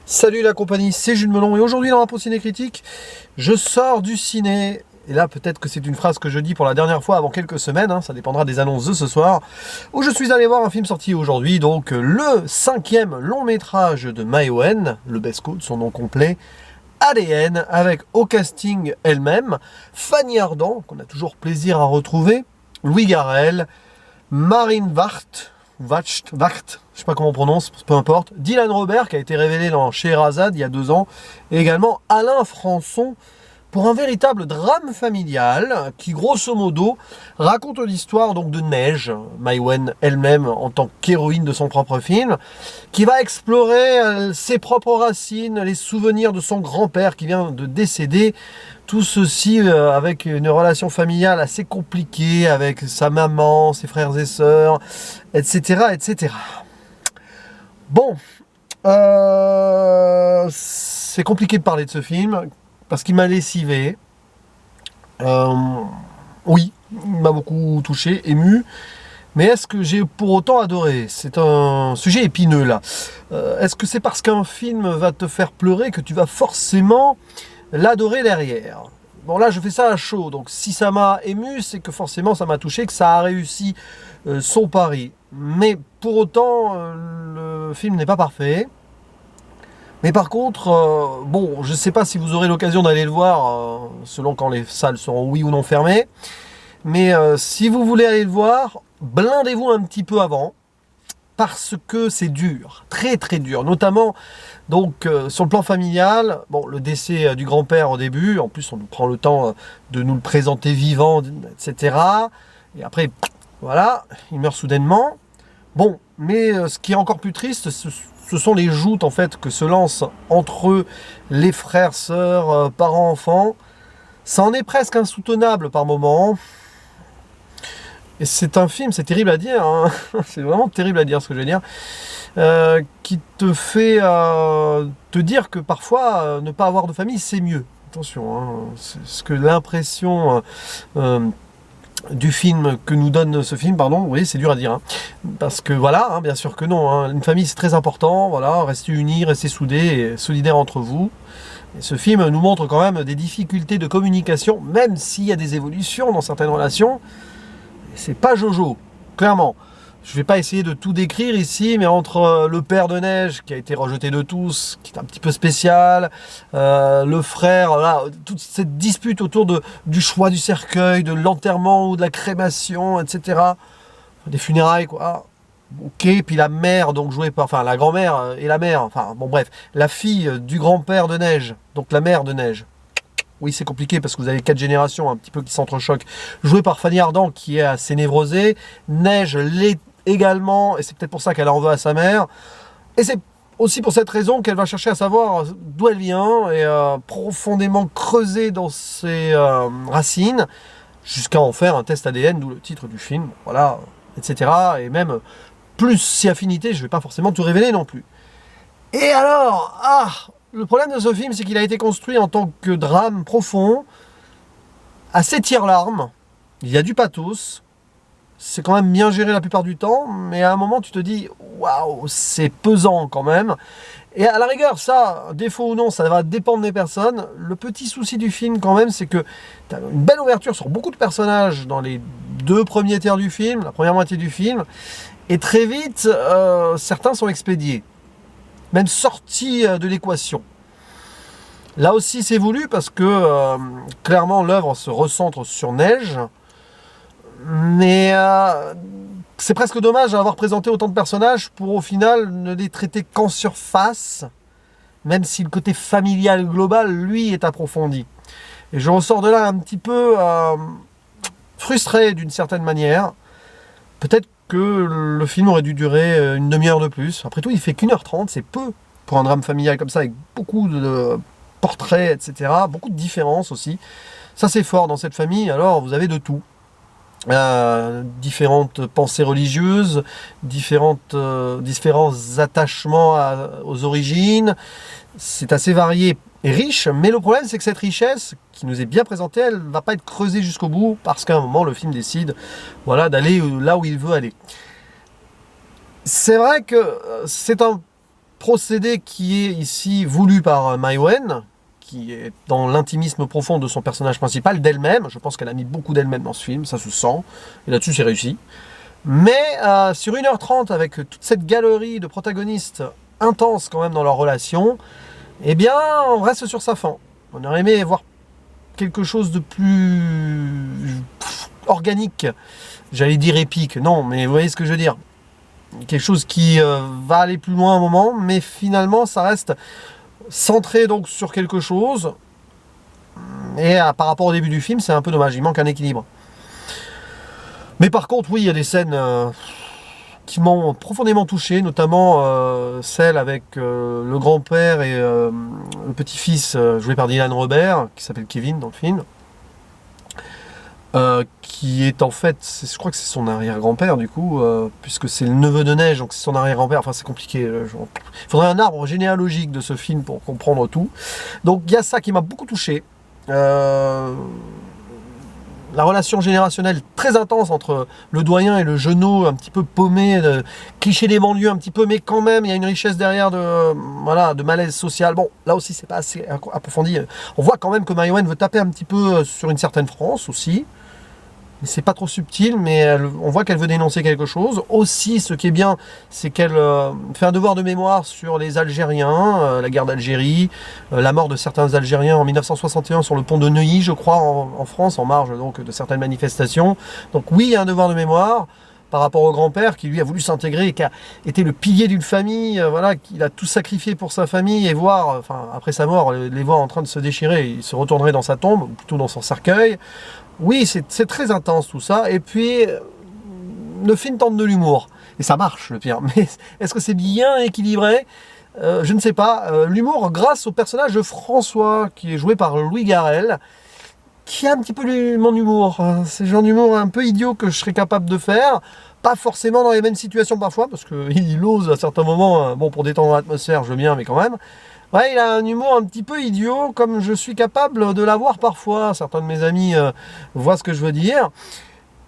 Salut la compagnie, c'est Jules Melon et aujourd'hui dans Rapport Ciné Critique, je sors du ciné. Et là peut-être que c'est une phrase que je dis pour la dernière fois avant quelques semaines, hein, ça dépendra des annonces de ce soir, où je suis allé voir un film sorti aujourd'hui, donc le 5e long métrage de Mae Wen, le best de son nom complet, ADN, avec au casting elle-même, Fanny Ardant, qu'on a toujours plaisir à retrouver, Louis Garrel, Marine Wacht, je sais pas comment on prononce, peu importe. Dylan Robert, qui a été révélé dans Scheherazade il y a 2 ans. Et également Alain Françon, pour un véritable drame familial qui, grosso modo, raconte l'histoire donc de Neige, Mae Wen elle-même en tant qu'héroïne de son propre film, qui va explorer ses propres racines, les souvenirs de son grand-père qui vient de décéder. Tout ceci avec une relation familiale assez compliquée avec sa maman, ses frères et sœurs, etc., etc. Bon, c'est compliqué de parler de ce film parce qu'il m'a lessivé. Euh, oui, il m'a beaucoup touché, ému. Mais est-ce que j'ai pour autant adoré? C'est un sujet épineux là. Est-ce que c'est parce qu'un film va te faire pleurer que tu vas forcément l'adorer derrière? Bon là je fais ça à chaud, donc si ça m'a ému, c'est que forcément ça m'a touché, que ça a réussi son pari. Mais pour autant, le film n'est pas parfait. Mais par contre, bon, je ne sais pas si vous aurez l'occasion d'aller le voir, selon quand les salles seront oui ou non fermées. Mais si vous voulez aller le voir, blindez-vous un petit peu avant. Parce que c'est dur, très très dur, notamment donc sur le plan familial, bon, le décès du grand-père au début, en plus on nous prend le temps de nous le présenter vivant, etc. Et après, voilà, il meurt soudainement. Bon, mais ce qui est encore plus triste, ce sont les joutes en fait que se lancent entre eux, les frères, sœurs, parents, enfants. Ça en est presque insoutenable par moments. Et c'est un film, c'est terrible à dire, hein. C'est vraiment terrible à dire ce que je vais dire, qui te fait te dire que parfois ne pas avoir de famille c'est mieux. Attention, hein, c'est ce que l'impression du film que nous donne ce film, pardon, oui c'est dur à dire, hein. Parce que voilà, hein, bien sûr que non, hein, une famille c'est très important, voilà, restez unis, restez soudés, et solidaires entre vous. Et ce film nous montre quand même des difficultés de communication, même s'il y a des évolutions dans certaines relations. C'est pas Jojo, clairement. Je vais pas essayer de tout décrire ici, mais entre le père de Neige, qui a été rejeté de tous, qui est un petit peu spécial, le frère, là, toute cette dispute autour du choix du cercueil, de l'enterrement ou de la crémation, etc. Des funérailles, quoi. Ok, puis la mère, donc jouée par, enfin la grand-mère et la mère, enfin bon bref, la fille du grand-père de Neige, donc la mère de Neige. Oui, c'est compliqué parce que vous avez 4 générations un petit peu qui s'entrechoquent. Joué par Fanny Ardant qui est assez névrosée. Neige l'est également, et c'est peut-être pour ça qu'elle en veut à sa mère. Et c'est aussi pour cette raison qu'elle va chercher à savoir d'où elle vient et profondément creuser dans ses racines jusqu'à en faire un test ADN, d'où le titre du film, voilà, etc. Et même plus si affinité, je ne vais pas forcément tout révéler non plus. Et alors, le problème de ce film, c'est qu'il a été construit en tant que drame profond, assez tire-larme, il y a du pathos, c'est quand même bien géré la plupart du temps, mais à un moment tu te dis, waouh, c'est pesant quand même. Et à la rigueur, ça, défaut ou non, ça va dépendre des personnes. Le petit souci du film quand même, c'est que tu as une belle ouverture sur beaucoup de personnages dans les 2 premiers tiers du film, la première moitié du film, et très vite, certains sont expédiés, même sortis de l'équation. Là aussi c'est voulu parce que clairement l'œuvre se recentre sur Neige, mais c'est presque dommage d'avoir présenté autant de personnages pour au final ne les traiter qu'en surface, même si le côté familial global lui est approfondi. Et je ressors de là un petit peu frustré d'une certaine manière. Peut-être que le film aurait dû durer une demi-heure de plus. Après tout, il fait qu'1h30, c'est peu pour un drame familial comme ça, avec beaucoup de portraits, etc. Beaucoup de différences aussi. Ça, c'est fort dans cette famille. Alors, vous avez de tout. Différentes pensées religieuses, différents attachements aux origines. C'est assez varié et riche, mais le problème c'est que cette richesse qui nous est bien présentée, elle ne va pas être creusée jusqu'au bout parce qu'à un moment le film décide, voilà, d'aller là où il veut aller. C'est vrai que c'est un procédé qui est ici voulu par Maïwenn, qui est dans l'intimisme profond de son personnage principal, d'elle-même. Je pense qu'elle a mis beaucoup d'elle-même dans ce film, ça se sent. Et là-dessus, c'est réussi. Mais sur 1h30, avec toute cette galerie de protagonistes intenses quand même dans leur relation, eh bien, on reste sur sa faim. On aurait aimé voir quelque chose de plus organique. J'allais dire épique, non, mais vous voyez ce que je veux dire. Quelque chose qui va aller plus loin un moment, mais finalement, ça reste centré donc sur quelque chose. Et par rapport au début du film, c'est un peu dommage, il manque un équilibre. Mais par contre, oui, il y a des scènes qui m'ont profondément touché, notamment celle avec le grand-père et le petit-fils joué par Dylan Robert, qui s'appelle Kevin dans le film. Qui est en fait, je crois que c'est son arrière-grand-père du coup, puisque c'est le neveu de Neige, donc c'est son arrière-grand-père, enfin c'est compliqué. Il faudrait un arbre généalogique de ce film pour comprendre tout. Donc il y a ça qui m'a beaucoup touché. La relation générationnelle très intense entre le doyen et le jeunot, un petit peu paumé, cliché des banlieues un petit peu, mais quand même il y a une richesse derrière de malaise social. Bon, là aussi c'est pas assez approfondi. On voit quand même que Maïwenn veut taper un petit peu sur une certaine France aussi. C'est pas trop subtil, mais on voit qu'elle veut dénoncer quelque chose. Aussi, ce qui est bien, c'est qu'elle fait un devoir de mémoire sur les Algériens, la guerre d'Algérie, la mort de certains Algériens en 1961 sur le pont de Neuilly, je crois, en France, en marge donc de certaines manifestations. Donc oui, il y a un devoir de mémoire par rapport au grand-père qui lui a voulu s'intégrer et qui a été le pilier d'une famille, voilà, qu'il a tout sacrifié pour sa famille, et voir, enfin après sa mort, les voir en train de se déchirer, il se retournerait dans sa tombe, ou plutôt dans son cercueil. Oui, c'est très intense tout ça, et puis le film tente de l'humour, et ça marche le pire, mais est-ce que c'est bien équilibré? Je ne sais pas. L'humour grâce au personnage de François, qui est joué par Louis Garrel, qui a un petit peu mon humour, c'est le genre d'humour un peu idiot que je serais capable de faire, pas forcément dans les mêmes situations parfois, parce qu'il ose à certains moments, bon pour détendre l'atmosphère je veux bien, mais quand même. Ouais, il a un humour un petit peu idiot, comme je suis capable de l'avoir parfois. Certains de mes amis voient ce que je veux dire.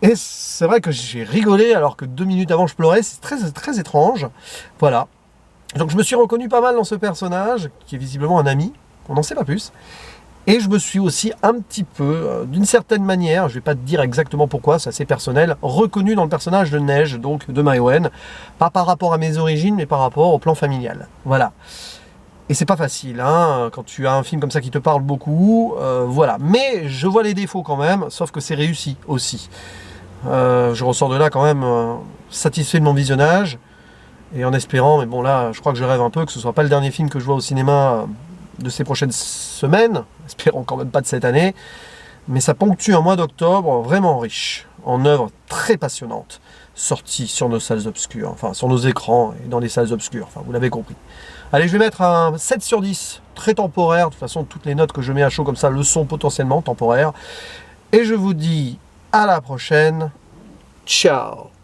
Et c'est vrai que j'ai rigolé alors que 2 minutes avant je pleurais. C'est très, très étrange. Voilà. Donc je me suis reconnu pas mal dans ce personnage, qui est visiblement un ami. On n'en sait pas plus. Et je me suis aussi un petit peu, d'une certaine manière, je vais pas te dire exactement pourquoi, c'est assez personnel, reconnu dans le personnage de Neige, donc de Maïwenn. Pas par rapport à mes origines, mais par rapport au plan familial. Voilà. Et c'est pas facile, hein, quand tu as un film comme ça qui te parle beaucoup, voilà. Mais je vois les défauts quand même, sauf que c'est réussi aussi. Je ressors de là quand même satisfait de mon visionnage, et en espérant, mais bon là, je crois que je rêve un peu, que ce soit pas le dernier film que je vois au cinéma de ces prochaines semaines, espérons quand même pas de cette année, mais ça ponctue un mois d'octobre vraiment riche, en œuvres très passionnantes, sorties sur nos salles obscures, enfin sur nos écrans et dans les salles obscures, enfin vous l'avez compris. Allez, je vais mettre un 7 sur 10, très temporaire. De toute façon, toutes les notes que je mets à chaud comme ça le sont potentiellement temporaires. Et je vous dis à la prochaine. Ciao!